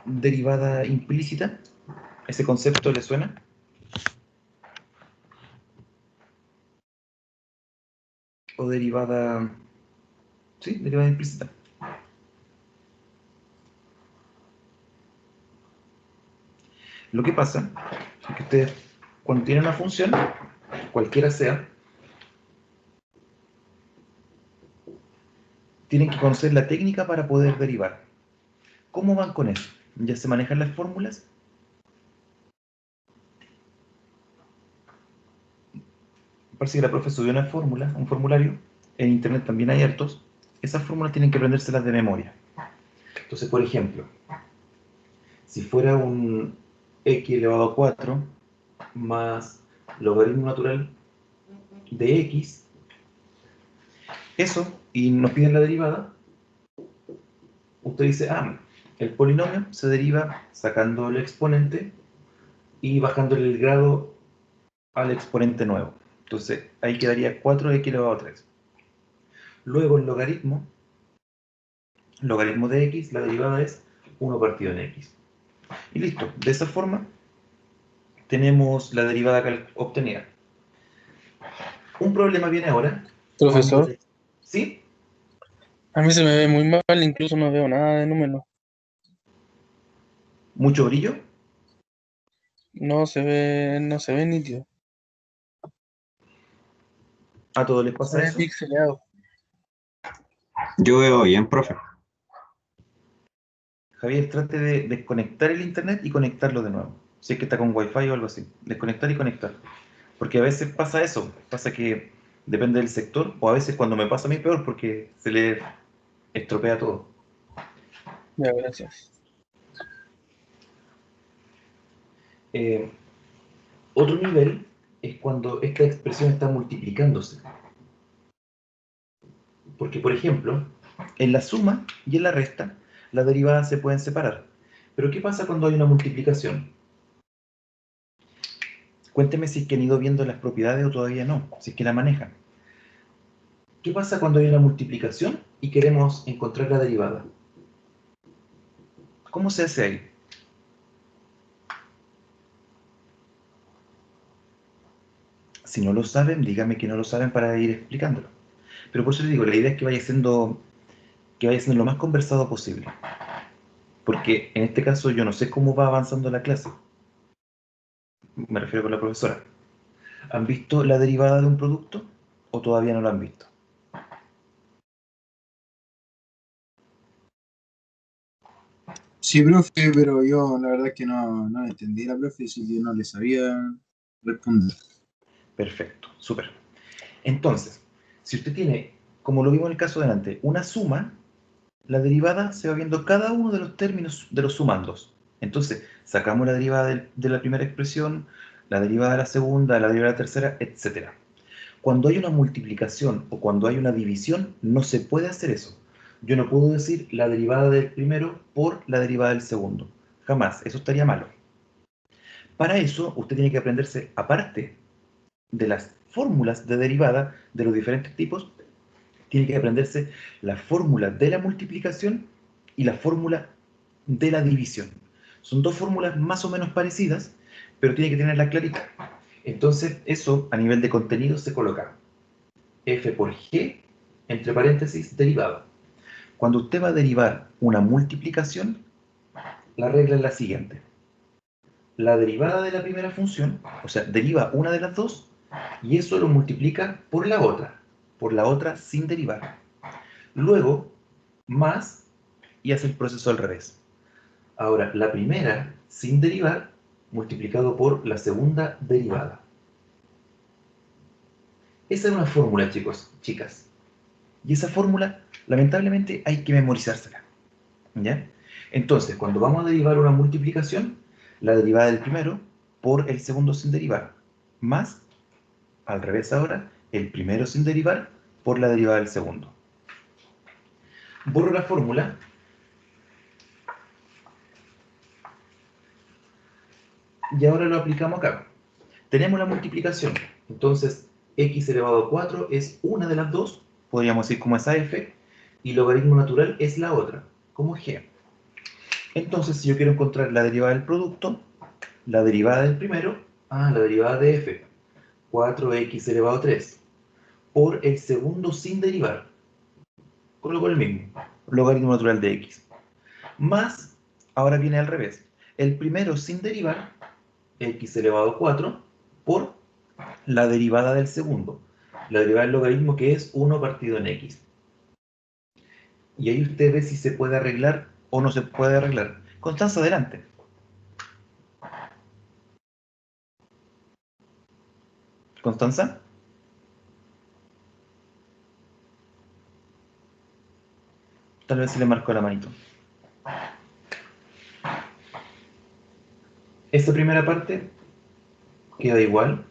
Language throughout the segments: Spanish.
derivada implícita? ¿Ese concepto le suena? ¿O derivada... sí, derivada implícita? Lo que pasa es que ustedes, cuando tienen una función, cualquiera sea, tienen que conocer la técnica para poder derivar. ¿Cómo van con eso? ¿Ya se manejan las fórmulas? Parece que la profe subió una fórmula, un formulario. En internet también hay hartos. Esas fórmulas tienen que aprendérselas de memoria. Entonces, por ejemplo, si fuera un x elevado a 4 más logaritmo natural de x, eso, y nos piden la derivada, usted dice, el polinomio se deriva sacando el exponente y bajándole el grado al exponente nuevo. Entonces, ahí quedaría 4x elevado a 3. Luego el logaritmo de x, la derivada es 1 partido en x. Y listo, de esa forma tenemos la derivada obtenida. Un problema viene ahora cuando... Profesor, ¿Sí? a mí se me ve muy mal, incluso no veo nada de números. ¿Mucho brillo? No se ve nítido. ¿A todos les Se pasa ve eso? pixelado. Yo veo bien, profe. Javier, trate de desconectar el internet y conectarlo de nuevo. Si es que está con wifi o algo así. Desconectar y conectar. Porque a veces pasa eso. Pasa que depende del sector, o a veces cuando me pasa a mí peor porque se le estropea todo. Ya, gracias. Eh, Otro nivel es cuando esta expresión está multiplicándose. Porque, por ejemplo, en la suma y en la resta, las derivadas se pueden separar. Pero ¿qué pasa cuando hay una multiplicación? Cuénteme si es que han ido viendo las propiedades o todavía no, si es que la manejan. ¿Qué pasa cuando hay una multiplicación y queremos encontrar la derivada? ¿Cómo se hace ahí? Si no lo saben, díganme que no lo saben para ir explicándolo. Pero por eso les digo, la idea es que vaya siendo lo más conversado posible. Porque en este caso yo no sé cómo va avanzando la clase. Me refiero con la profesora. ¿Han visto la derivada de un producto o todavía no lo han visto? Sí, profe, pero yo la verdad es que no entendí la profe, así que no le sabía responder. Perfecto, súper. Entonces, si usted tiene, como lo vimos en el caso de antes, una suma, la derivada se va viendo cada uno de los términos de los sumandos. Entonces, sacamos la derivada de la primera expresión, la derivada de la segunda, la derivada de la tercera, etc. Cuando hay una multiplicación o cuando hay una división, no se puede hacer eso. Yo no puedo decir la derivada del primero por la derivada del segundo. Jamás, eso estaría malo. Para eso, usted tiene que aprenderse, aparte de las fórmulas de derivada de los diferentes tipos, tiene que aprenderse la fórmula de la multiplicación y la fórmula de la división. Son dos fórmulas más o menos parecidas, pero tiene que tenerla clarita. Entonces, eso a nivel de contenido se coloca f por g, entre paréntesis, derivada. Cuando usted va a derivar una multiplicación, la regla es la siguiente. La derivada de la primera función, o sea, deriva una de las dos, y eso lo multiplica por la otra sin derivar. Luego, más, y hace el proceso al revés. Ahora, la primera, sin derivar, multiplicado por la segunda derivada. Esa es una fórmula, chicos, chicas. Y esa fórmula, lamentablemente, hay que memorizársela. ¿Ya? Entonces, cuando vamos a derivar una multiplicación, la derivada del primero por el segundo sin derivar, más, al revés ahora, el primero sin derivar por la derivada del segundo. Borro la fórmula y ahora lo aplicamos acá. Tenemos la multiplicación, entonces x elevado a 4 es una de las dos, podríamos decir como esa f, y logaritmo natural es la otra, como g. Entonces, si yo quiero encontrar la derivada del producto, la derivada del primero, la derivada de f, 4x elevado a 3, por el segundo sin derivar, coloco el mismo, logaritmo natural de x, más, ahora viene al revés, el primero sin derivar, x elevado a 4, por la derivada del segundo, la derivada del logaritmo que es 1 partido en x. Y ahí usted ve si se puede arreglar o no se puede arreglar. Constanza, adelante. Constanza. Tal vez se le marcó la manito. Esta primera parte queda igual.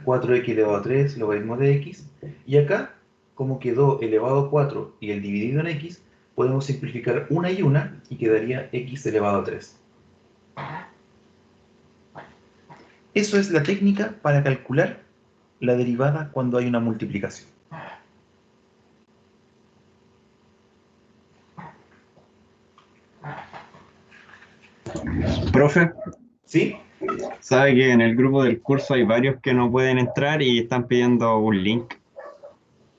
4x elevado a 3, logaritmo de x. Y acá, como quedó elevado a 4 y el dividido en x, podemos simplificar una y quedaría x elevado a 3. Eso es la técnica para calcular la derivada cuando hay una multiplicación. Profe, ¿Sí? sabe que en el grupo del curso hay varios que no pueden entrar y están pidiendo un link.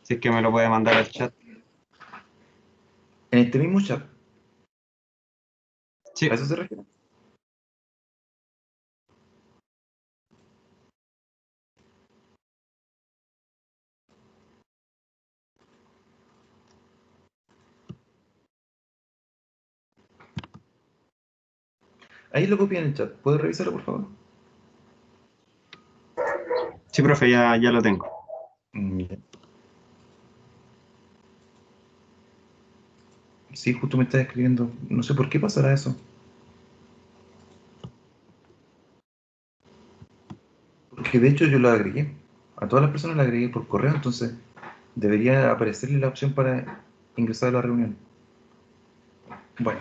Si es que me lo puede mandar al chat. En este mismo chat. Sí, ¿A eso se refiere? Ahí lo copié en el chat. ¿Puede revisarlo, por favor? sí, profe, ya lo tengo. Bien. Sí, justo me está escribiendo. No sé por qué pasará eso. Porque de hecho yo lo agregué. A todas las personas la agregué por correo, entonces debería aparecerle la opción para ingresar a la reunión. Bueno,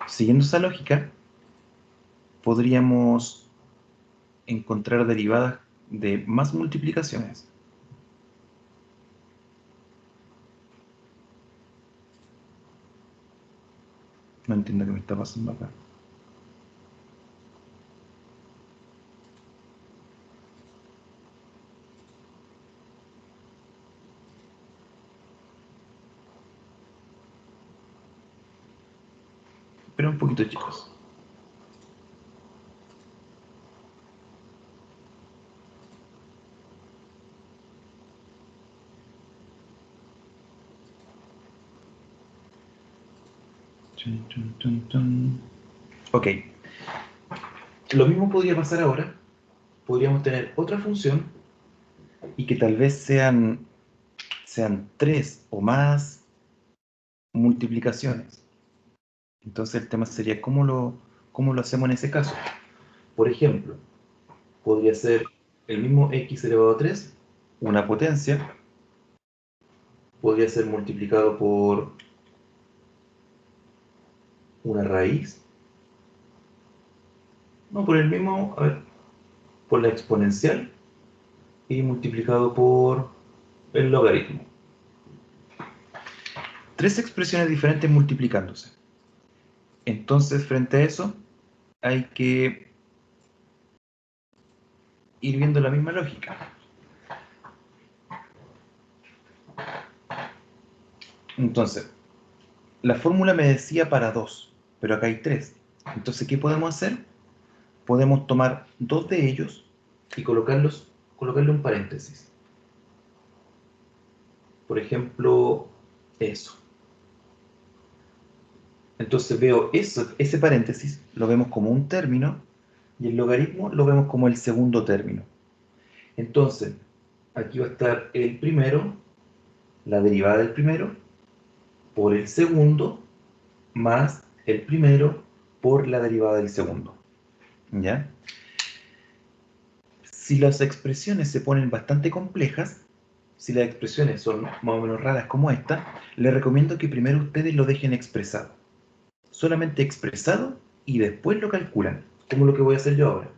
siguiendo esa lógica, podríamos encontrar derivadas de más multiplicaciones. No entiendo qué me está pasando acá. Espera un poquito, chicos. Chun, chun, chun, chun. Ok. Lo mismo podría pasar ahora. Podríamos tener otra función y que tal vez sean 3 o más multiplicaciones. Entonces el tema sería cómo lo hacemos en ese caso. Por ejemplo, podría ser el mismo x elevado a 3, una potencia, podría ser multiplicado por una raíz, no, por el mismo, a ver, por la exponencial y multiplicado por el logaritmo. Tres expresiones diferentes multiplicándose. Entonces, frente a eso, hay que ir viendo la misma lógica. Entonces, la fórmula me decía para 2, pero acá hay 3. Entonces, ¿qué podemos hacer? Podemos tomar dos de ellos y colocarle un paréntesis. Por ejemplo, eso. Entonces veo ese paréntesis, lo vemos como un término, y el logaritmo lo vemos como el segundo término. Entonces, aquí va a estar el primero, la derivada del primero, por el segundo, más el primero por la derivada del segundo. ¿Ya? Si las expresiones se ponen bastante complejas, si las expresiones son más o menos raras como esta, les recomiendo que primero ustedes lo dejen expresado. Solamente expresado y después lo calculan, como lo que voy a hacer yo ahora.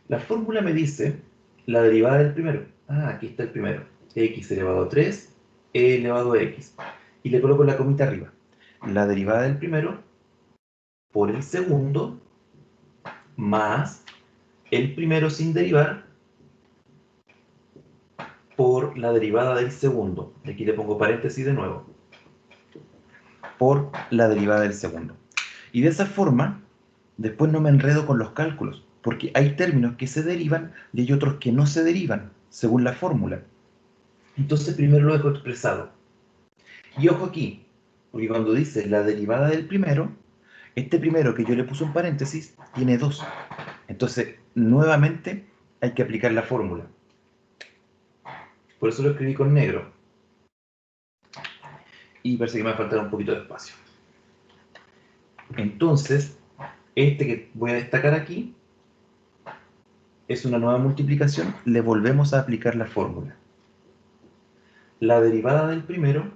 La fórmula me dice la derivada del primero. Ah, aquí está el primero. X elevado a 3, e elevado a x. Y le coloco la comita arriba. La derivada del primero por el segundo más el primero sin derivar por la derivada del segundo. Y aquí le pongo paréntesis de nuevo. Por la derivada del segundo. Y de esa forma, después no me enredo con los cálculos, porque hay términos que se derivan y hay otros que no se derivan, según la fórmula. Entonces primero lo dejo expresado. Y ojo aquí, porque cuando dice la derivada del primero, este primero que yo le puse un paréntesis, tiene 2. Entonces, nuevamente, hay que aplicar la fórmula. Por eso lo escribí con negro. Y parece que me va a faltar un poquito de espacio. Entonces, este que voy a destacar aquí, es una nueva multiplicación, le volvemos a aplicar la fórmula. La derivada del primero,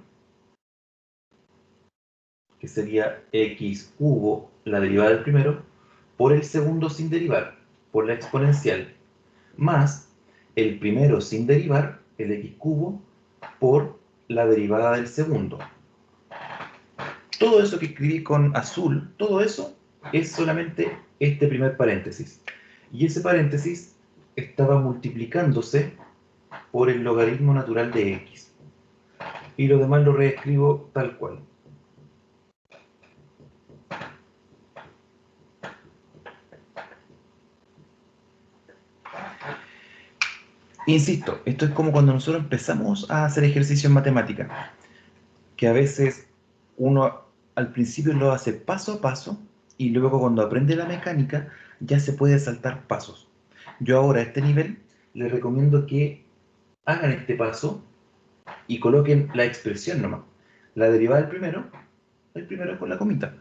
que sería x cubo, la derivada del primero, por el segundo sin derivar, por la exponencial, más el primero sin derivar, el x cubo, por la derivada del segundo. Todo eso que escribí con azul, todo eso es solamente este primer paréntesis. Y ese paréntesis estaba multiplicándose por el logaritmo natural de x. Y lo demás lo reescribo tal cual. Insisto, esto es como cuando nosotros empezamos a hacer ejercicio en matemática, que a veces uno al principio lo hace paso a paso y luego cuando aprende la mecánica ya se puede saltar pasos. Yo ahora a este nivel les recomiendo que hagan este paso y coloquen la expresión nomás. La derivada del el primero con la comita.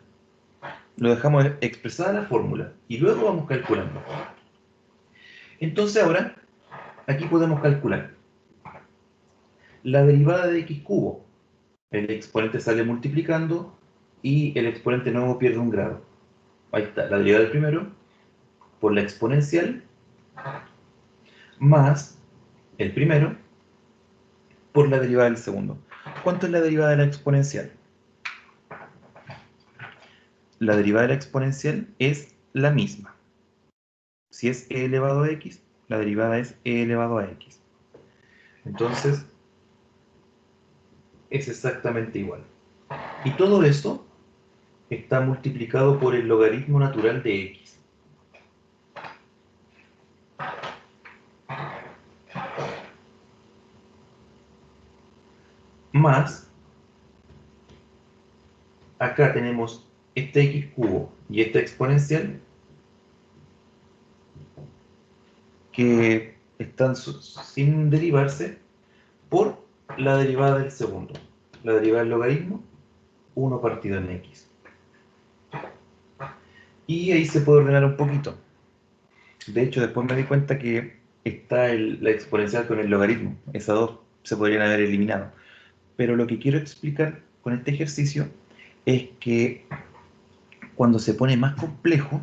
Lo dejamos expresada la fórmula y luego vamos calculando. Entonces ahora, aquí podemos calcular la derivada de x cubo. El exponente sale multiplicando y el exponente nuevo pierde un grado. Ahí está, la derivada del primero por la exponencial más el primero por la derivada del segundo. ¿Cuánto es la derivada de la exponencial? La derivada de la exponencial es la misma. Si es e elevado a x, la derivada es e elevado a x. Entonces, es exactamente igual. Y todo esto está multiplicado por el logaritmo natural de x. Más, acá tenemos este x cubo y esta exponencial que están sin derivarse por la derivada del segundo. La derivada del logaritmo, 1 partido en x. Y ahí se puede ordenar un poquito. De hecho, después me di cuenta que está la exponencial con el logaritmo. Esas dos se podrían haber eliminado. Pero lo que quiero explicar con este ejercicio es que cuando se pone más complejo,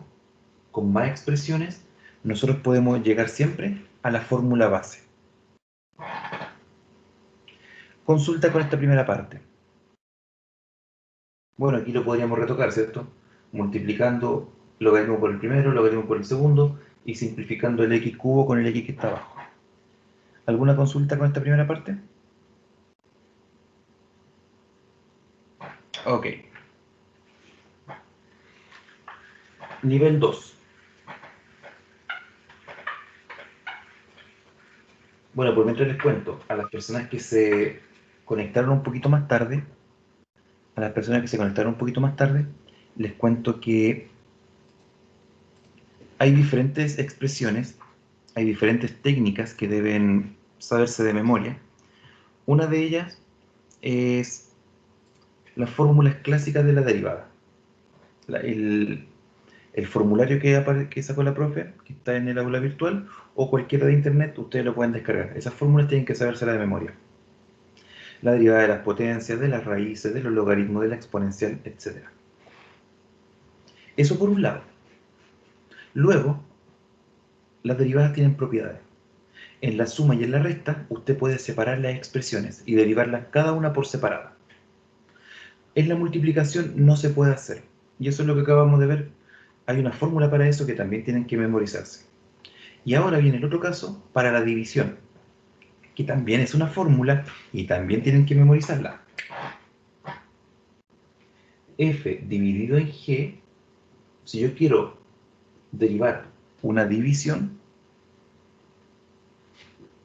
con más expresiones, nosotros podemos llegar siempre a la fórmula base. Consulta con esta primera parte. Bueno, aquí lo podríamos retocar, ¿cierto? Multiplicando logaritmo por el primero, logaritmo por el segundo y simplificando el x cubo con el x que está abajo. ¿Alguna consulta con esta primera parte? Ok. Nivel 2. Bueno, pues mientras les cuento, a las personas que se conectaron un poquito más tarde, les cuento que hay diferentes expresiones, hay diferentes técnicas que deben saberse de memoria. Una de ellas es las fórmulas clásicas de la derivada. El formulario que sacó la profe, que está en el aula virtual, o cualquiera de internet, ustedes lo pueden descargar. Esas fórmulas tienen que sabérselas de memoria. La derivada de las potencias, de las raíces, de los logaritmos, de la exponencial, etc. Eso por un lado. Luego, las derivadas tienen propiedades. En la suma y en la resta, usted puede separar las expresiones y derivarlas cada una por separada. En la multiplicación no se puede hacer. Y eso es lo que acabamos de ver. Hay una fórmula para eso que también tienen que memorizarse. Y ahora viene el otro caso para la división, que también es una fórmula y también tienen que memorizarla. F dividido en G, si yo quiero derivar una división,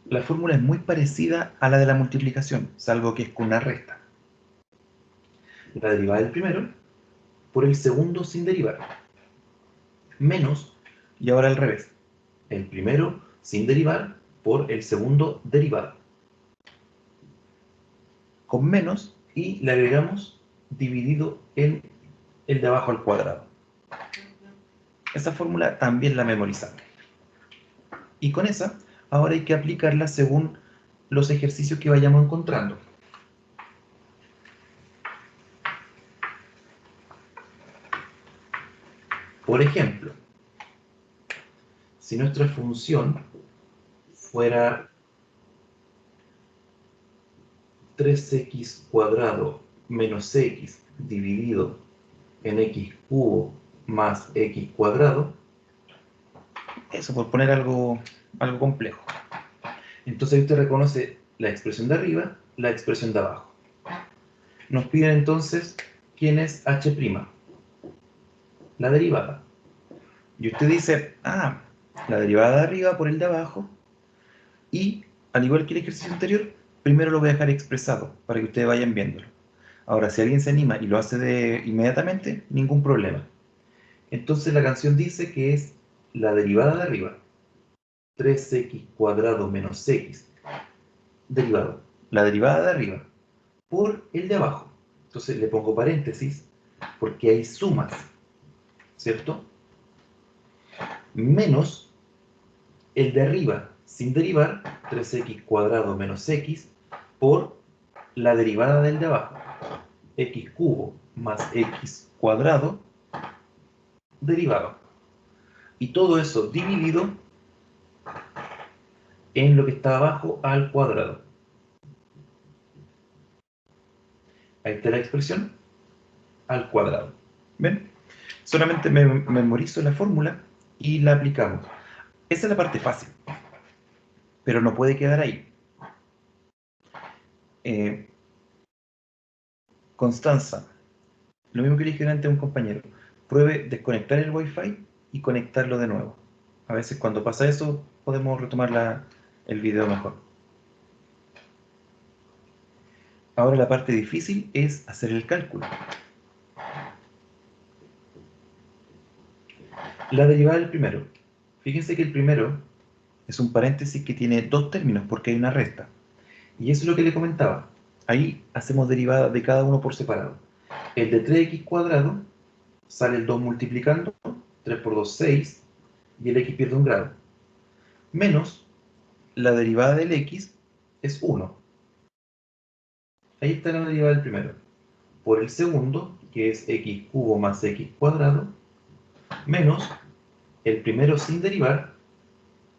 la fórmula es muy parecida a la de la multiplicación, salvo que es con una resta. La derivada del primero por el segundo sin derivar, menos, y ahora al revés, el primero sin derivar por el segundo derivado, con menos, y le agregamos dividido en el de abajo al cuadrado. Esa fórmula también la memorizamos. Y con esa, ahora hay que aplicarla según los ejercicios que vayamos encontrando. Por ejemplo, si nuestra función fuera 3x cuadrado menos x dividido en x cubo más x cuadrado, eso por poner algo complejo. Entonces usted reconoce la expresión de arriba, la expresión de abajo. Nos piden entonces quién es h', la derivada. Y usted dice, la derivada de arriba por el de abajo, y al igual que el ejercicio anterior, primero lo voy a dejar expresado para que ustedes vayan viéndolo. Ahora, si alguien se anima y lo hace inmediatamente, ningún problema. Entonces la canción dice que es la derivada de arriba, 3x cuadrado menos x, derivado, la derivada de arriba, por el de abajo. Entonces le pongo paréntesis, porque hay sumas, ¿cierto? Menos el de arriba, sin derivar, 3x cuadrado menos x, por la derivada del de abajo, x cubo más x cuadrado, derivado. Y todo eso dividido en lo que está abajo al cuadrado. Ahí está la expresión al cuadrado. ¿Ven? Solamente memorizo la fórmula y la aplicamos. Esa es la parte fácil, pero no puede quedar ahí. Constanza, lo mismo que le dije antes a un compañero, pruebe desconectar el Wi-Fi y conectarlo de nuevo. A veces cuando pasa eso podemos retomar el video mejor. Ahora la parte difícil es hacer el cálculo. La derivada del primero. Fíjense que el primero es un paréntesis que tiene dos términos porque hay una resta. Y eso es lo que le comentaba. Ahí hacemos derivada de cada uno por separado. El de 3x cuadrado sale el 2 multiplicando, 3 por 2, 6, y el x pierde un grado. Menos la derivada del x es 1. Ahí está la derivada del primero. Por el segundo, que es x cubo más x cuadrado, menos el primero sin derivar,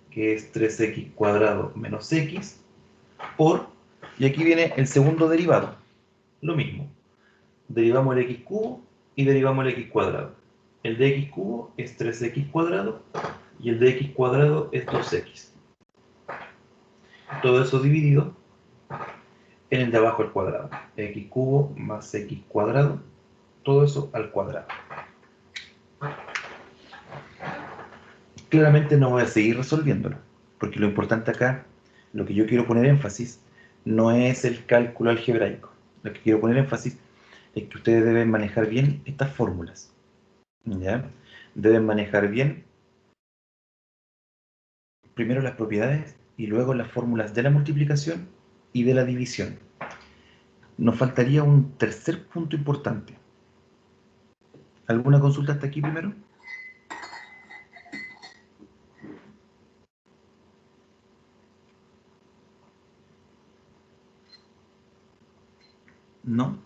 que es 3x cuadrado menos x, por, y aquí viene el segundo derivado, lo mismo. Derivamos el x cubo y derivamos el x cuadrado. El de x cubo es 3x cuadrado y el de x cuadrado es 2x. Todo eso dividido en el de abajo al cuadrado. X cubo más x cuadrado, todo eso al cuadrado. Claramente no voy a seguir resolviéndolo, porque lo importante acá, lo que yo quiero poner énfasis, no es el cálculo algebraico. Lo que quiero poner énfasis es que ustedes deben manejar bien estas fórmulas. ¿Ya? Deben manejar bien primero las propiedades y luego las fórmulas de la multiplicación y de la división. Nos faltaría un tercer punto importante. ¿Alguna consulta hasta aquí primero? ¿No?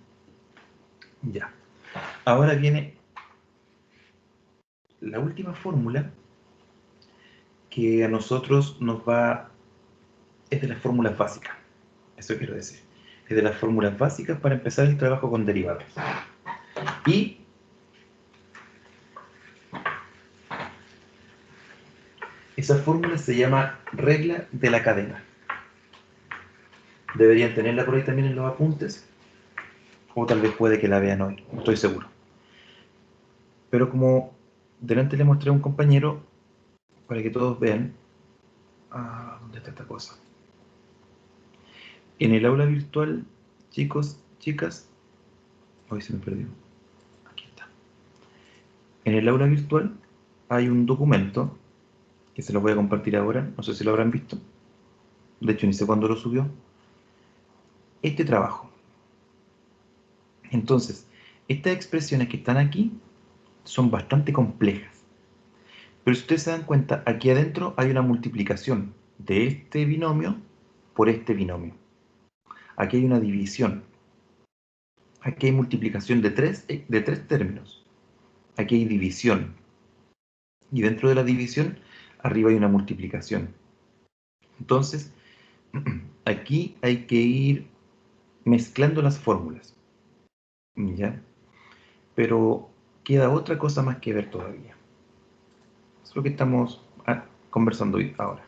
Ya. Ahora viene la última fórmula que a nosotros nos va, es de las fórmulas básicas, eso quiero decir, es de las fórmulas básicas para empezar el trabajo con derivadas. Y esa fórmula se llama regla de la cadena. Deberían tenerla por ahí también en los apuntes, o tal vez puede que la vean hoy, no estoy seguro. Pero como delante le mostré a un compañero, para que todos vean, ¿dónde está esta cosa? En el aula virtual, chicos, chicas, hoy se me perdió, aquí está. En el aula virtual hay un documento, que se lo voy a compartir ahora, no sé si lo habrán visto, de hecho ni sé cuándo lo subió, este trabajo. Entonces, estas expresiones que están aquí son bastante complejas. Pero si ustedes se dan cuenta, aquí adentro hay una multiplicación de este binomio por este binomio. Aquí hay una división. Aquí hay multiplicación de tres términos. Aquí hay división. Y dentro de la división, arriba hay una multiplicación. Entonces, aquí hay que ir mezclando las fórmulas. ¿Ya? Pero queda otra cosa más que ver todavía. Es lo que estamos conversando hoy ahora.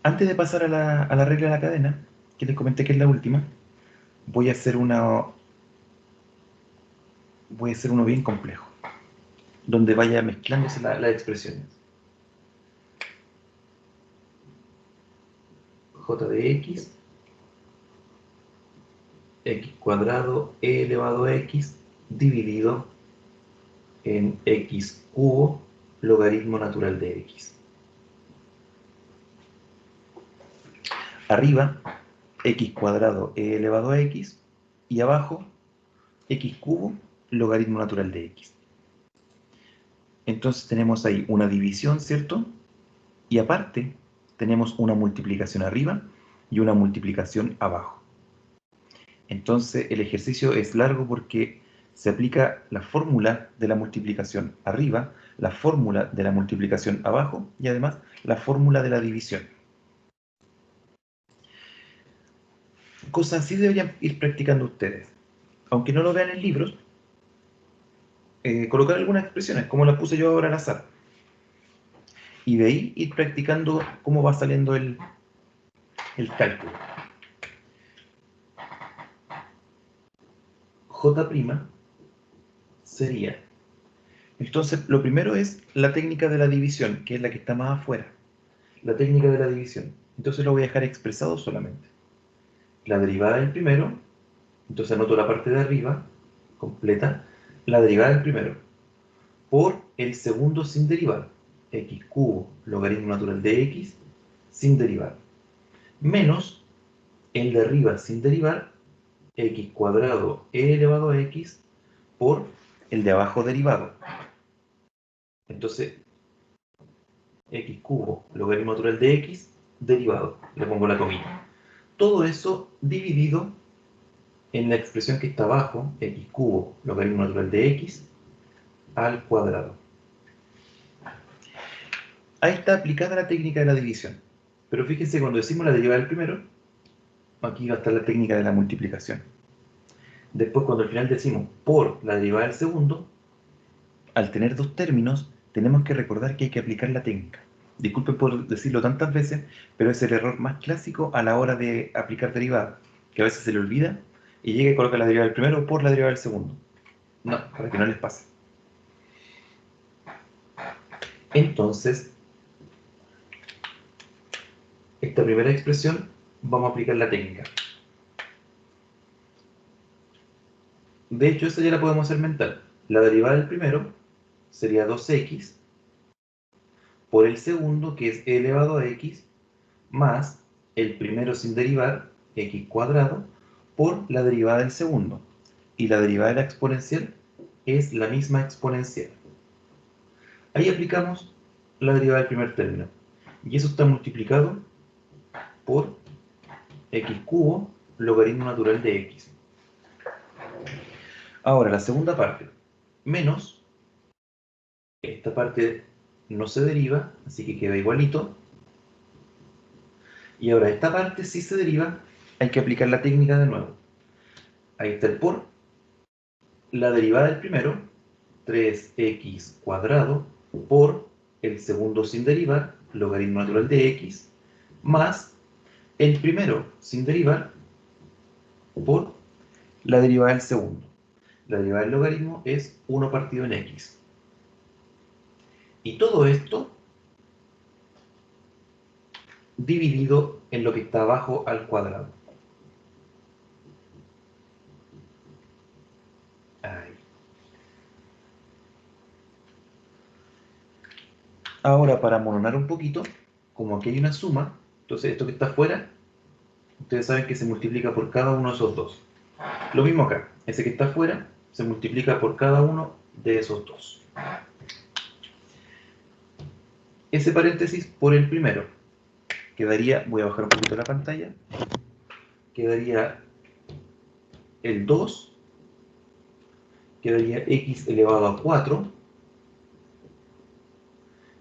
Antes de pasar a la regla de la cadena, que les comenté que es la última, voy a hacer uno bien complejo, donde vaya mezclándose las expresiones. J de x, x cuadrado e elevado a x, dividido en x cubo, logaritmo natural de x. Arriba, x cuadrado e elevado a x, y abajo, x cubo, logaritmo natural de x. Entonces tenemos ahí una división, ¿cierto? Y aparte, tenemos una multiplicación arriba y una multiplicación abajo. Entonces el ejercicio es largo porque se aplica la fórmula de la multiplicación arriba, la fórmula de la multiplicación abajo y además la fórmula de la división. Cosas así deberían ir practicando ustedes. Aunque no lo vean en libros, colocar algunas expresiones, como las puse yo ahora al azar. Y de ahí ir practicando cómo va saliendo el cálculo. J' sería... Entonces, lo primero es la técnica de la división, que es la que está más afuera. La técnica de la división. Entonces lo voy a dejar expresado solamente. La derivada del primero, entonces anoto la parte de arriba, completa, la derivada del primero, por el segundo sin derivar, x cubo, logaritmo natural de x, sin derivar, menos el de arriba sin derivar, x cuadrado e elevado a x, por el de abajo derivado. Entonces, x cubo, logaritmo natural de x, derivado. Le pongo la comilla. Todo eso dividido en la expresión que está abajo, x cubo, logaritmo natural de x, al cuadrado. Ahí está aplicada la técnica de la división. Pero fíjense, cuando decimos la derivada del primero, aquí va a estar la técnica de la multiplicación. Después, cuando al final decimos por la derivada del segundo, al tener dos términos, tenemos que recordar que hay que aplicar la técnica. Disculpen por decirlo tantas veces, pero es el error más clásico a la hora de aplicar derivada, que a veces se le olvida y llega y coloca la derivada del primero por la derivada del segundo. No, para que no les pase. Entonces, esta primera expresión vamos a aplicar la técnica. De hecho, esa ya la podemos hacer mental. La derivada del primero sería 2x por el segundo, que es e elevado a x, más el primero sin derivar, x cuadrado, por la derivada del segundo. Y la derivada de la exponencial es la misma exponencial. Ahí aplicamos la derivada del primer término. Y eso está multiplicado por x cubo, logaritmo natural de x. Ahora, la segunda parte, menos, esta parte no se deriva, así que queda igualito. Y ahora esta parte sí se deriva, hay que aplicar la técnica de nuevo. Ahí está el por, la derivada del primero, 3x cuadrado, por el segundo sin derivar, logaritmo natural de x, más el primero sin derivar, por la derivada del segundo. La derivada del logaritmo es 1 partido en x. Y todo esto dividido en lo que está abajo al cuadrado. Ahí. Ahora, para mononar un poquito, como aquí hay una suma, entonces esto que está afuera, ustedes saben que se multiplica por cada uno de esos dos. Lo mismo acá, ese que está afuera se multiplica por cada uno de esos dos. Ese paréntesis por el primero quedaría, voy a bajar un poquito la pantalla, quedaría el 2, quedaría x elevado a 4,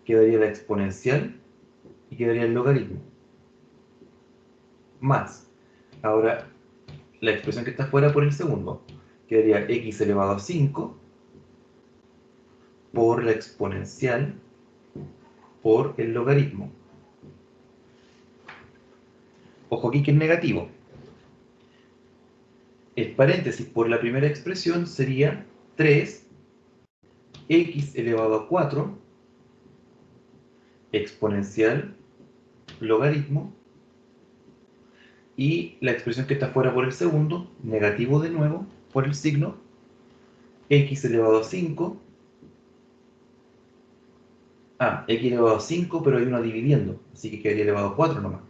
quedaría la exponencial y quedaría el logaritmo. Más, ahora la expresión que está fuera por el segundo, quedaría x elevado a 5 por la exponencial por el logaritmo. Ojo aquí que es negativo. El paréntesis por la primera expresión sería 3 x elevado a 4 exponencial logaritmo, y la expresión que está fuera por el segundo, negativo de nuevo, por el signo, x elevado a 5, x elevado a 5, pero hay una dividiendo, así que quedaría elevado a 4 nomás.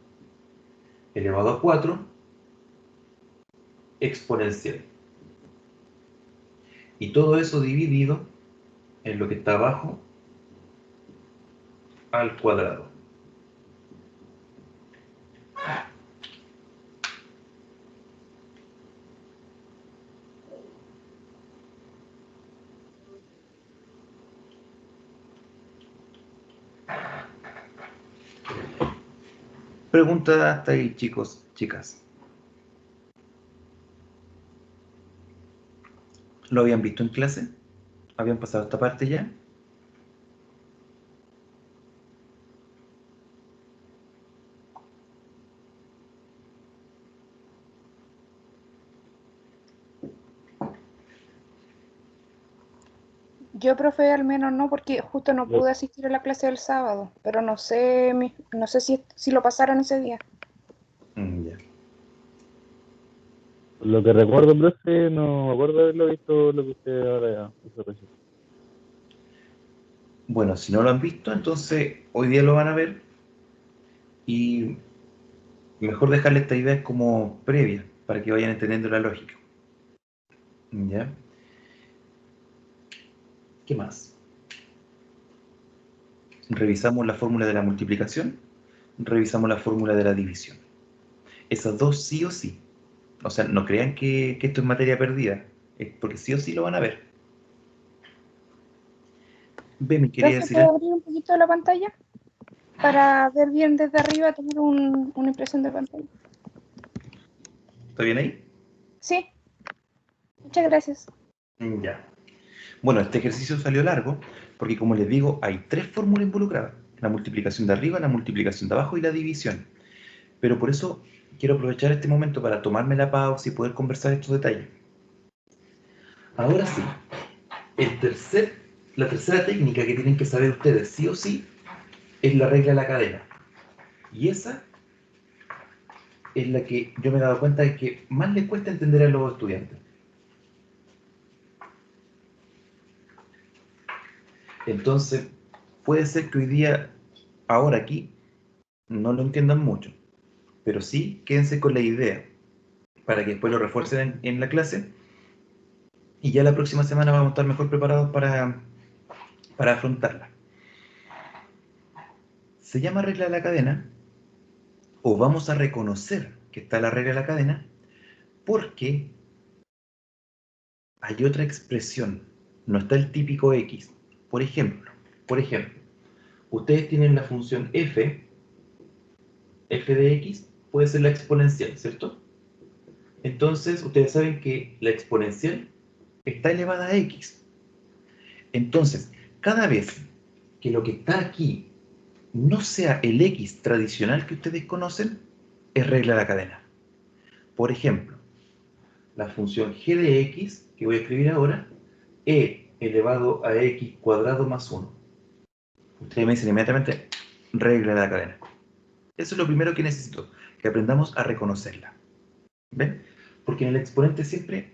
Elevado a 4, exponencial. Y todo eso dividido en lo que está abajo al cuadrado. Pregunta hasta ahí, chicos, chicas. ¿Lo habían visto en clase? ¿Habían pasado esta parte ya? Yo, profe, al menos no, porque justo no pude asistir a la clase del sábado, pero no sé, no sé si lo pasaron ese día. Ya. Lo que recuerdo, profe, no me acuerdo de haberlo visto lo que usted ahora hizo recién. Bueno, si no lo han visto, entonces hoy día lo van a ver y mejor dejarle esta idea como previa para que vayan entendiendo la lógica. ¿Ya? ¿Qué más? Revisamos la fórmula de la multiplicación, revisamos la fórmula de la división. Esas dos sí o sí. O sea, no crean que esto es materia perdida, es porque sí o sí lo van a ver. Me quería Profe, decir ¿puedo algo. abrir un poquito la pantalla para ver bien desde arriba, tener una impresión de pantalla? ¿Está bien ahí? Sí, muchas gracias. Ya. Bueno, este ejercicio salió largo porque, como les digo, hay tres fórmulas involucradas. La multiplicación de arriba, la multiplicación de abajo y la división. Pero por eso quiero aprovechar este momento para tomarme la pausa y poder conversar estos detalles. Ahora sí, la tercera técnica que tienen que saber ustedes sí o sí es la regla de la cadena. Y esa es la que yo me he dado cuenta de que más les cuesta entender a los estudiantes. Entonces, puede ser que hoy día, ahora aquí, no lo entiendan mucho, pero sí quédense con la idea para que después lo refuercen en la clase y ya la próxima semana vamos a estar mejor preparados para afrontarla. Se llama regla de la cadena, o vamos a reconocer que está la regla de la cadena, Porque hay otra expresión, no está el típico x. Por ejemplo, ustedes tienen la función f de x puede ser la exponencial, ¿cierto? Entonces, ustedes saben que la exponencial está elevada a x. Entonces, cada vez que lo que está aquí no sea el x tradicional que ustedes conocen, es regla de la cadena. Por ejemplo, la función g de x, que voy a escribir ahora, e elevado a x cuadrado más 1. Ustedes me dicen inmediatamente, regla de la cadena. Eso es lo primero que necesito, que aprendamos a reconocerla. ¿Ven? Porque en el exponente siempre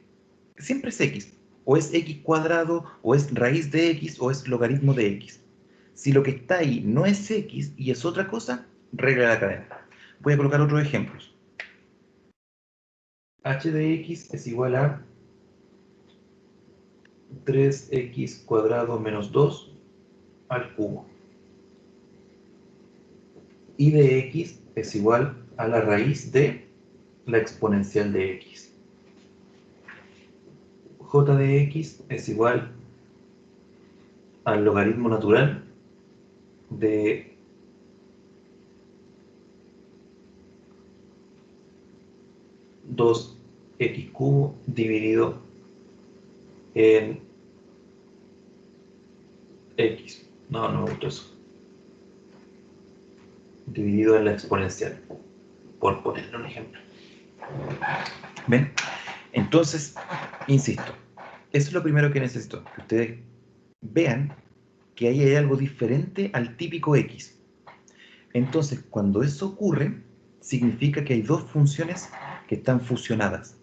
es x. O es x cuadrado, o es raíz de x, o es logaritmo de x. Si lo que está ahí no es x y es otra cosa, regla de la cadena. Voy a colocar otros ejemplos. H de x es igual a 3x cuadrado menos 2 al cubo. Y de x es igual a la raíz de la exponencial de x. J de x es igual al logaritmo natural de 2x cubo dividido en x. No me gustó eso. Dividido en la exponencial, por ponerle un ejemplo. ¿Ven? Entonces, insisto, eso es lo primero que necesito, que ustedes vean que ahí hay algo diferente al típico x. Entonces, cuando eso ocurre, significa que hay dos funciones que están fusionadas,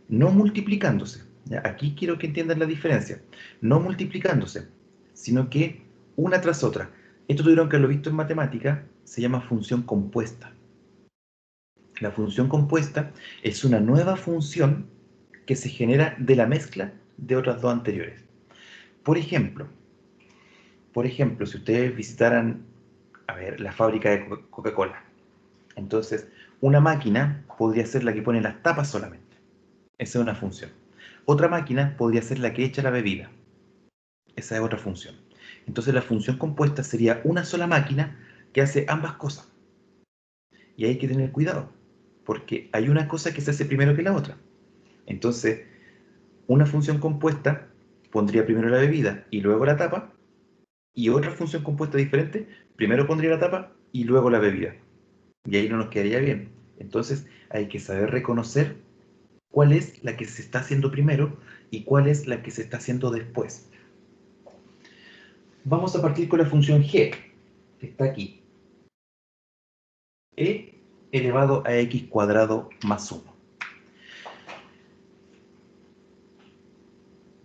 no multiplicándose. ¿Ya? Aquí quiero que entiendan la diferencia. No multiplicándose, sino que una tras otra. Esto tuvieron que haberlo visto en matemática, se llama función compuesta. La función compuesta es una nueva función que se genera de la mezcla de otras dos anteriores. Por ejemplo, si ustedes visitaran, a ver, la fábrica de Coca-Cola, entonces una máquina podría ser la que pone las tapas solamente. Esa es una función. Otra máquina podría ser la que echa la bebida. Esa es otra función. Entonces la función compuesta sería una sola máquina que hace ambas cosas. Y hay que tener cuidado, porque hay una cosa que se hace primero que la otra. Entonces, una función compuesta pondría primero la bebida y luego la tapa, y otra función compuesta diferente, primero pondría la tapa y luego la bebida. Y ahí no nos quedaría bien. Entonces, hay que saber reconocer cuál es la que se está haciendo primero y cuál es la que se está haciendo después. Vamos a partir con la función g, que está aquí. E elevado a x cuadrado más 1.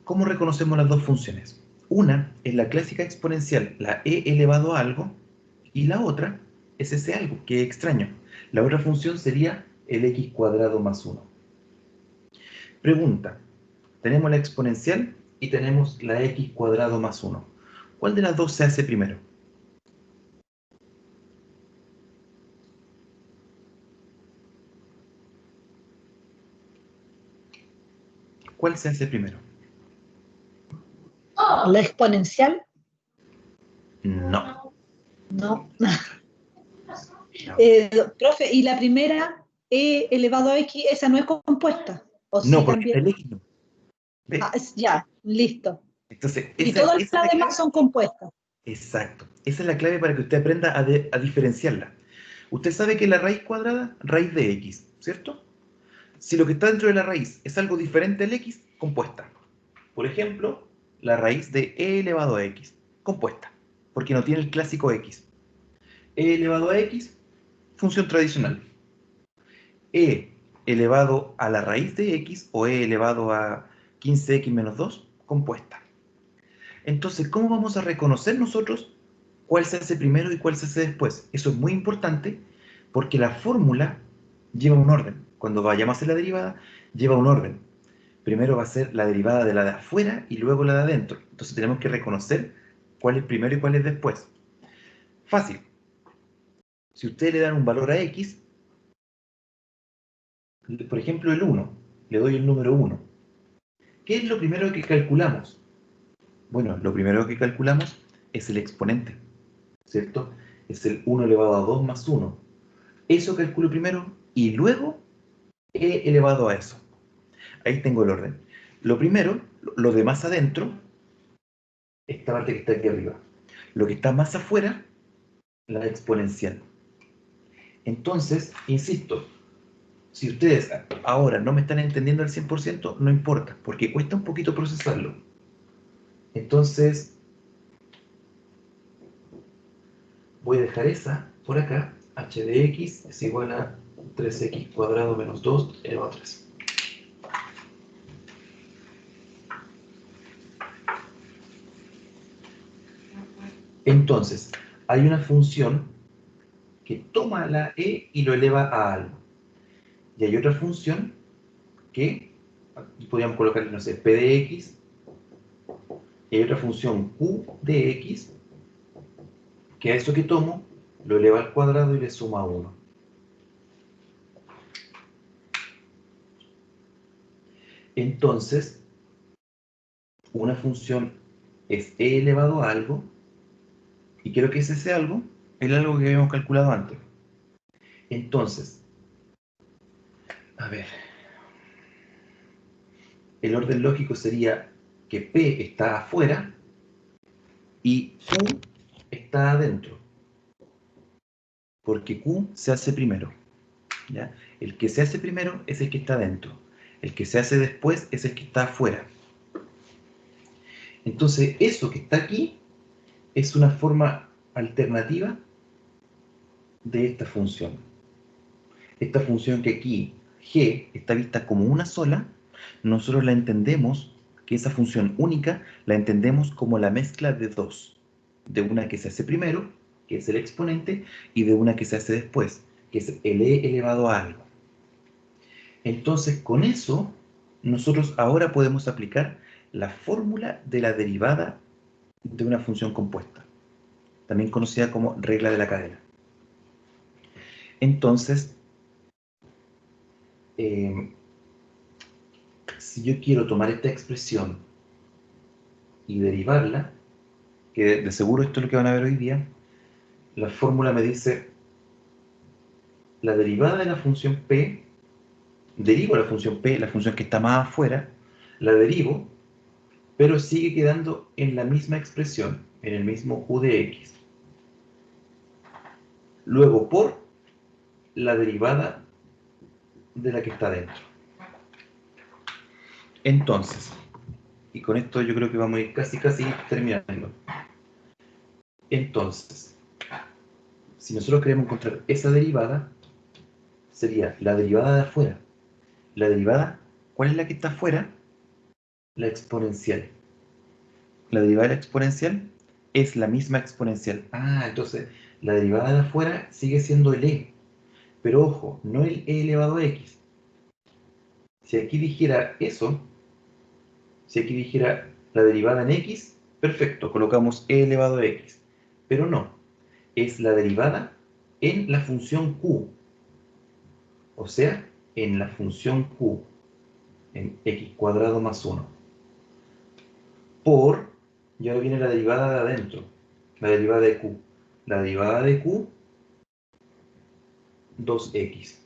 ¿Cómo reconocemos las dos funciones? Una es la clásica exponencial, la e elevado a algo, y la otra es ese algo, que es extraño. La otra función sería el x cuadrado más 1. Pregunta, tenemos la exponencial y tenemos la x cuadrado más 1. ¿Cuál de las dos se hace primero? ¿Cuál se hace primero? ¿La exponencial? No. No. No. Profe, ¿y la primera, e elevado a x, esa no es compuesta? ¿O No, sí porque también? el x no. ¿Ves? Ya, listo. Entonces, Y esa todas es las la clave. demás son compuestas. Exacto. Esa es la clave para que usted aprenda a diferenciarla. Usted sabe que la raíz cuadrada, raíz de x, ¿cierto? Si lo que está dentro de la raíz es algo diferente al x, compuesta. Por ejemplo, la raíz de e elevado a x, compuesta, porque no tiene el clásico x. E elevado a x, función tradicional. E elevado a la raíz de x o e elevado a 15x menos 2, compuesta. Entonces, ¿cómo vamos a reconocer nosotros cuál se hace primero y cuál se hace después? Eso es muy importante porque la fórmula lleva un orden. Cuando vayamos a hacer la derivada, lleva un orden. Primero va a ser la derivada de la de afuera y luego la de adentro. Entonces tenemos que reconocer cuál es primero y cuál es después. Fácil. Si ustedes le dan un valor a x, por ejemplo el 1, le doy el número 1. ¿Qué es lo primero que calculamos? Bueno, lo primero que calculamos es el exponente, ¿cierto? Es el 1 elevado a 2 más 1. Eso calculo primero y luego e elevado a eso. Ahí tengo el orden. Lo primero, lo de más adentro, esta parte que está aquí arriba. Lo que está más afuera, la exponencial. Entonces, insisto, si ustedes ahora no me están entendiendo al 100%, no importa, porque cuesta un poquito procesarlo. Entonces, voy a dejar esa por acá. H de x es igual a 3x cuadrado menos 2 elevado a 3. Entonces, hay una función que toma la e y lo eleva a algo. Y hay otra función que podríamos colocarle, no sé, p de x. Y hay otra función q de x, que a eso que tomo, lo eleva al cuadrado y le suma 1. Entonces, una función es e elevado a algo, y quiero que ese sea algo, el algo que habíamos calculado antes. Entonces, a ver, el orden lógico sería que P está afuera y Q está adentro, porque Q se hace primero, ¿ya? El que se hace primero es el que está adentro, el que se hace después es el que está afuera. Entonces, eso que está aquí es una forma alternativa de esta función. Esta función que aquí, g, está vista como una sola, nosotros la entendemos, que esa función única, la entendemos como la mezcla de dos. De una que se hace primero, que es el exponente, y de una que se hace después, que es el e elevado a algo. Entonces, con eso, nosotros ahora podemos aplicar la fórmula de la derivada de una función compuesta, también conocida como regla de la cadena. Entonces, si yo quiero tomar esta expresión y derivarla, que de seguro esto es lo que van a ver hoy día, la fórmula me dice la derivada de la función p, derivo la función p, la función que está más afuera, la derivo, pero sigue quedando en la misma expresión, en el mismo u de x. Luego por la derivada de la que está dentro. Entonces, y con esto yo creo que vamos a ir casi terminando. Entonces, si nosotros queremos encontrar esa derivada, sería la derivada de afuera. La derivada, ¿cuál es la que está afuera? La exponencial. La derivada de la exponencial es la misma exponencial. Ah, entonces la derivada de afuera sigue siendo el e. Pero ojo, no el e elevado a x. Si aquí dijera eso, si aquí dijera la derivada en x, perfecto, colocamos e elevado a x. Pero no, es la derivada en la función q. O sea, en la función q, en x cuadrado más 1. Por, y ahora viene la derivada de adentro, la derivada de q. La derivada de q, 2x.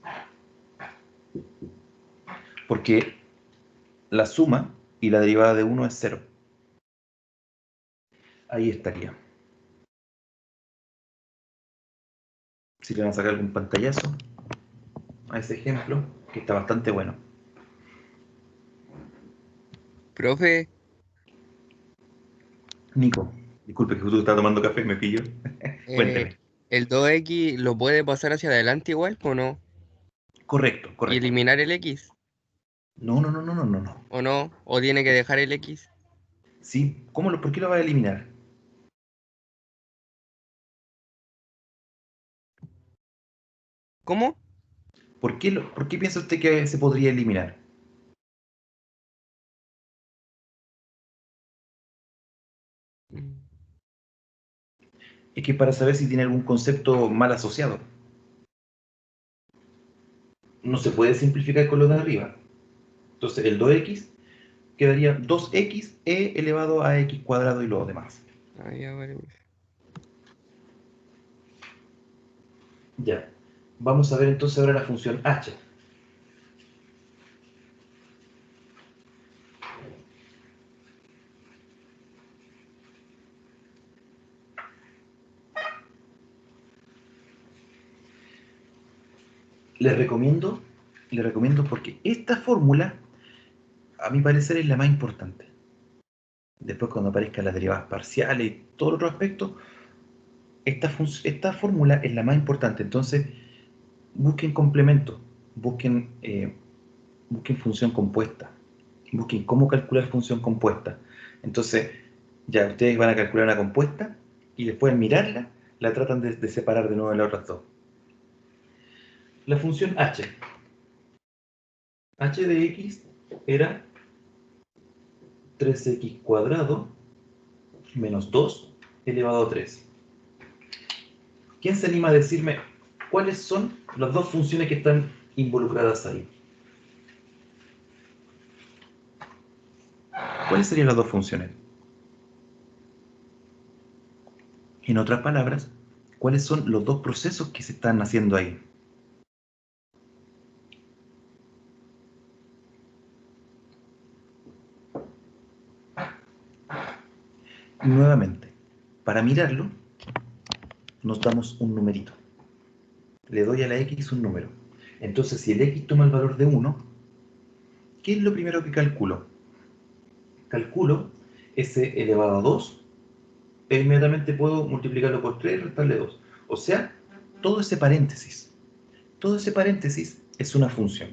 Porque la suma y la derivada de 1 es 0. Ahí estaría. Si le van a sacar algún pantallazo a ese ejemplo, que está bastante bueno. Profe, Nico, disculpe que justo estaba tomando café y me pillo. eh, Cuénteme. ¿el 2x lo puede pasar hacia adelante igual o no? Correcto, ¿Y correcto. eliminar el x No, no, no, no, no, no, no. o no? ¿O tiene que dejar el x? ¿Sí? ¿Por qué lo va a eliminar? ¿Cómo? ¿Por qué piensa usted que se podría eliminar? Mm. Es que para saber si tiene algún concepto mal asociado. No se puede simplificar con lo de arriba. Entonces el 2x quedaría 2x elevado a x cuadrado y lo demás. Ah, ya, vale, profe. Ya. Vamos a ver entonces ahora la función h. Les recomiendo porque esta fórmula, a mi parecer, es la más importante. Después cuando aparezcan las derivadas parciales y todo otro aspecto, esta fórmula es la más importante. Entonces, busquen complemento, busquen función compuesta, busquen cómo calcular función compuesta. Entonces, ya ustedes van a calcular una compuesta y después al mirarla, la tratan de separar de nuevo de las otras dos. La función h. H de x era 3x cuadrado menos 2 elevado a 3. ¿Quién se anima a decirme cuáles son las dos funciones que están involucradas ahí? ¿Cuáles serían las dos funciones? En otras palabras, ¿cuáles son los dos procesos que se están haciendo ahí? Y nuevamente, para mirarlo, nos damos un numerito. Le doy a la x un número. Entonces, si el x toma el valor de 1, ¿qué es lo primero que calculo? Calculo ese elevado a 2, e inmediatamente puedo multiplicarlo por 3 y restarle 2. O sea, todo ese paréntesis es una función.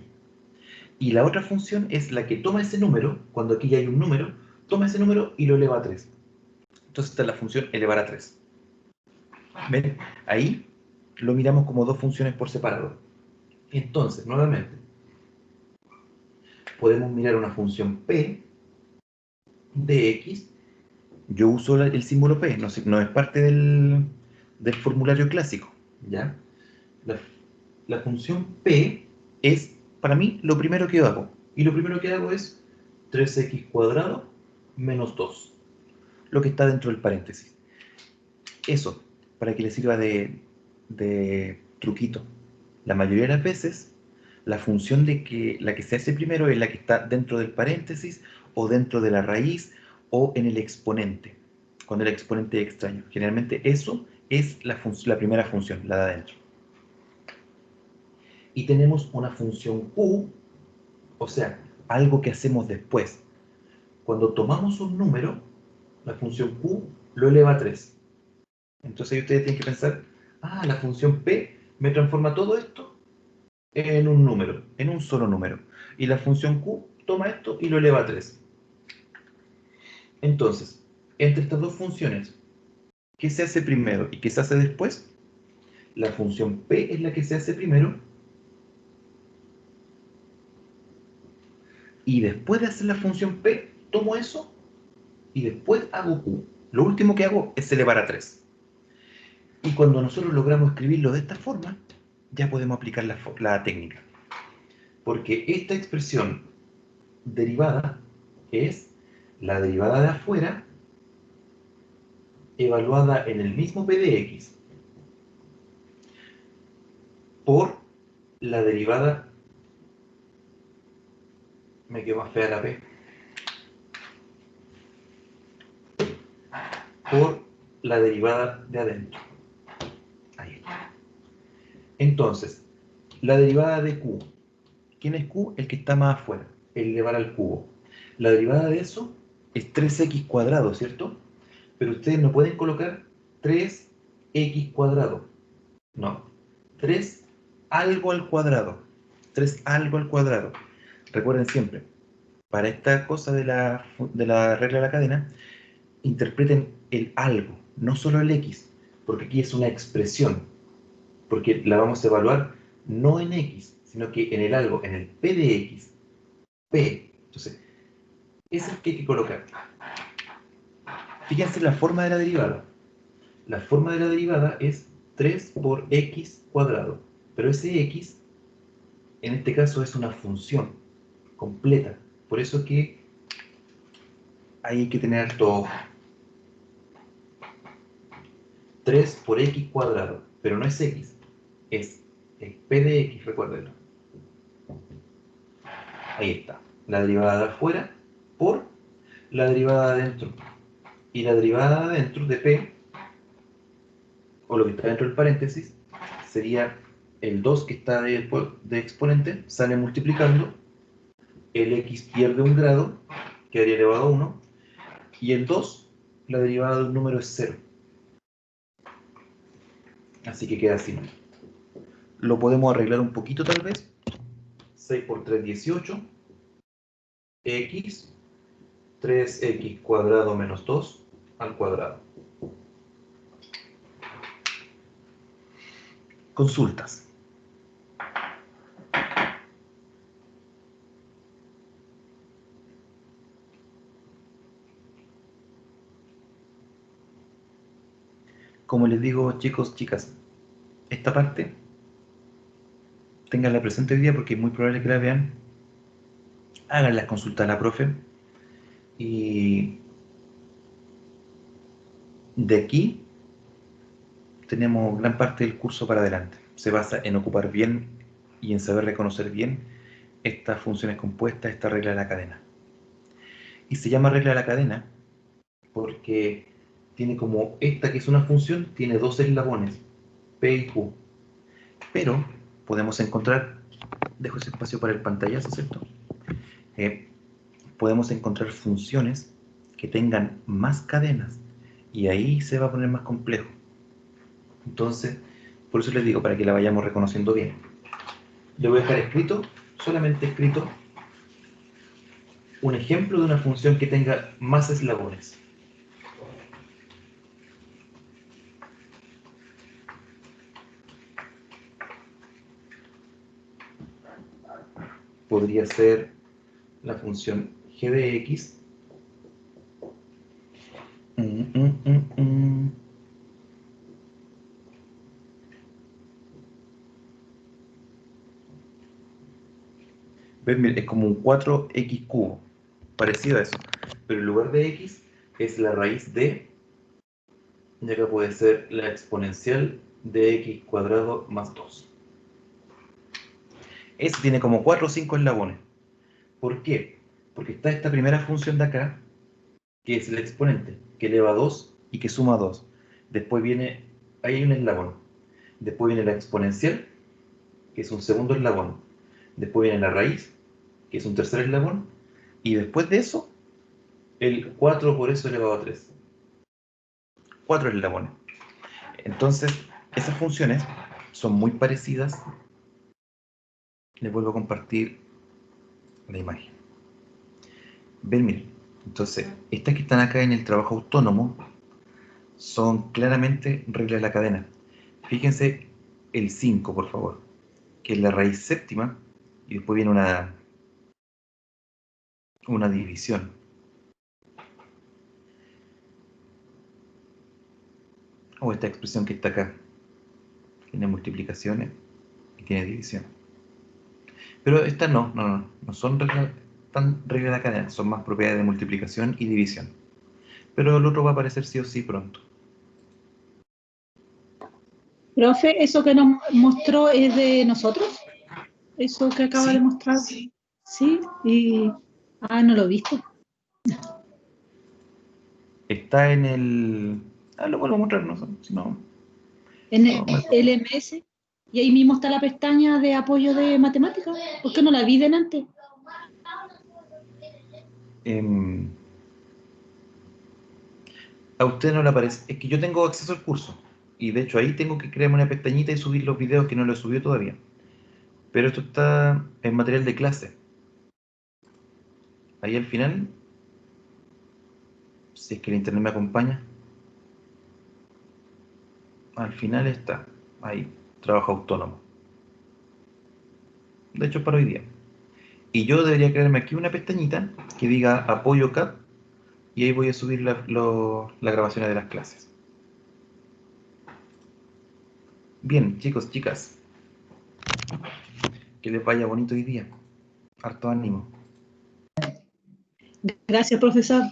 Y la otra función es la que toma ese número, cuando aquí ya hay un número, toma ese número y lo eleva a 3. Entonces esta es la función elevar a 3. ¿Ven? Ahí lo miramos como dos funciones por separado. Entonces, nuevamente, podemos mirar una función p de x. Yo uso el símbolo p, no es parte del formulario clásico, ¿ya? La función p es, para mí, lo primero que hago. Y lo primero que hago es 3x cuadrado menos 2. Lo que está dentro del paréntesis. Eso, para que le sirva de truquito. La mayoría de las veces, la función la que se hace primero es la que está dentro del paréntesis, o dentro de la raíz, o en el exponente, cuando el exponente es extraño. Generalmente eso es la primera función, la de adentro. Y tenemos una función q, o sea, algo que hacemos después. Cuando tomamos un número, la función q lo eleva a 3. Entonces ahí ustedes tienen que pensar, la función p me transforma todo esto en un número, en un solo número. Y la función q toma esto y lo eleva a 3. Entonces, entre estas dos funciones, ¿qué se hace primero y qué se hace después? La función p es la que se hace primero. Y después de hacer la función p, tomo eso y después hago q. Lo último que hago es elevar a 3. Y cuando nosotros logramos escribirlo de esta forma, ya podemos aplicar la técnica. Porque esta expresión derivada es la derivada de afuera evaluada en el mismo p de x por la derivada, me quedó más fea la p, por la derivada de adentro. Ahí está. Entonces, la derivada de q. ¿Quién es q? El que está más afuera, el elevar al cubo. La derivada de eso es 3x cuadrado, ¿cierto? Pero ustedes no pueden colocar 3x cuadrado. No. 3 algo al cuadrado. 3 algo al cuadrado. Recuerden siempre, para esta cosa de la regla de la cadena, interpreten el algo, no solo el x, porque aquí es una expresión. Porque la vamos a evaluar no en x, sino que en el algo, en el p de x. P. Entonces, ese es el que hay que colocar. Fíjense la forma de la derivada. La forma de la derivada es 3 por x cuadrado. Pero ese x, en este caso, es una función. completa. Por eso que hay que tener todo. 3 por x cuadrado, pero no es x, es p de x, recuérdenlo. Ahí está, la derivada de afuera por la derivada de adentro. Y la derivada de adentro de p, o lo que está dentro del paréntesis, sería el 2 que está de exponente, sale multiplicando, el x pierde un grado, quedaría elevado a 1, y el 2, la derivada de un número es 0. Así que queda así. Lo podemos arreglar un poquito tal vez. 6 por 3, 18. X, 3x cuadrado menos 2 al cuadrado. Consultas. Como les digo, chicos, chicas, esta parte tenganla presente hoy día porque es muy probable que la vean. Hagan las consultas a la profe. Y de aquí tenemos gran parte del curso para adelante. Se basa en ocupar bien y en saber reconocer bien estas funciones compuestas, esta regla de la cadena. Y se llama regla de la cadena porque tiene como esta que es una función, tiene dos eslabones, P y Q. Pero podemos encontrar, dejo ese espacio para el pantallazo, ¿cierto? Podemos encontrar funciones que tengan más cadenas y ahí se va a poner más complejo. Entonces, por eso les digo, para que la vayamos reconociendo bien. Le voy a dejar escrito, solamente escrito, un ejemplo de una función que tenga más eslabones. Podría ser la función g de x. ¿Ven? Mira, es como un 4x cubo, parecido a eso, pero en lugar de x es la raíz de, y acá puede ser la exponencial de x cuadrado más 2. Ese tiene como 4 o 5 eslabones. ¿Por qué? Porque está esta primera función de acá, que es el exponente, que eleva a 2 y que suma 2. Después viene, ahí hay un eslabón. Después viene la exponencial, que es un segundo eslabón. Después viene la raíz, que es un tercer eslabón. Y después de eso, el 4 por eso elevado a 3. 4 eslabones. Entonces, esas funciones son muy parecidas. Les vuelvo a compartir la imagen. Ven, miren. Entonces, estas que están acá en el trabajo autónomo son claramente reglas de la cadena. Fíjense el 5, por favor, que es la raíz séptima, y después viene una división. O esta expresión que está acá. Tiene multiplicaciones y tiene división. Pero estas no son reglas de la cadena, son más propiedades de multiplicación y división. Pero el otro va a aparecer sí o sí pronto. Profe, ¿eso que nos mostró es de nosotros? ¿Eso que acaba de mostrar? Sí. Y... no lo he visto. Está en el... lo vuelvo a mostrar, no sé, si no... En el LMS. Y ahí mismo está la pestaña de apoyo de matemáticas. ¿Por qué no la vi delante? A usted no le aparece. Es que yo tengo acceso al curso. Y de hecho ahí tengo que crearme una pestañita y subir los videos que no lo he subido todavía. Pero esto está en material de clase. Ahí al final, si es que el internet me acompaña, al final está. Ahí, trabajo autónomo. De hecho, para hoy día. Y yo debería crearme aquí una pestañita que diga apoyo CAP y ahí voy a subir las grabaciones de las clases. Bien, chicos, chicas. Que les vaya bonito hoy día. Harto ánimo. Gracias, profesor.